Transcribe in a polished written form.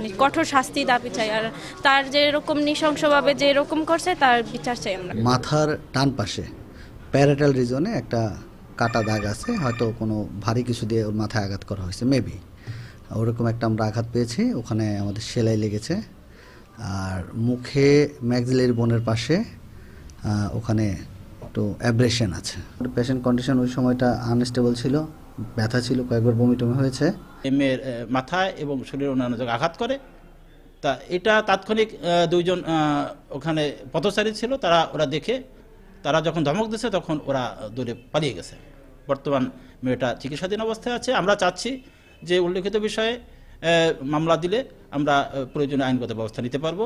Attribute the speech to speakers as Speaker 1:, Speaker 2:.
Speaker 1: মানে কঠোর শাস্তি দাবি চাই, আর তার যেরকম নৃশংসভাবে যেরকম করছে তার বিচার চাই আমরা।
Speaker 2: মাথার ডান পাশে প্যারাটাল রিজনে একটা কাটা দাগ আছে, হয়তো কোনো ভারী কিছু দিয়ে ওর মাথায় আঘাত করা হয়েছে মেবি, ওরকম একটা আমরা আঘাত পেয়েছি। ওখানে আমাদের সেলাই লেগেছে। আর মুখে ম্যাক্সিলারি বোনের পাশে ওখানে একটু অ্যাব্রেশন আছে। পেশেন্ট কন্ডিশন ওই সময়টা আনস্টেবল ছিল, ব্যথা ছিল, কয়েকবার বমি টমি হয়েছে।
Speaker 3: মেয়ের মাথায় এবং শরীরের অন্যান্য জায়গায় আঘাত করে। তা এটা তাৎক্ষণিক দুইজন ওখানে পথচারী ছিল, ওরা দেখে তারা যখন ধমক দিচ্ছে তখন ওরা দূরে পালিয়ে গেছে। বর্তমান মেয়েটা চিকিৎসাধীন অবস্থায় আছে। আমরা চাচ্ছি যে উল্লেখিত বিষয়ে মামলা দিলে আমরা প্রয়োজনীয় আইনগত ব্যবস্থা নিতে পারবো।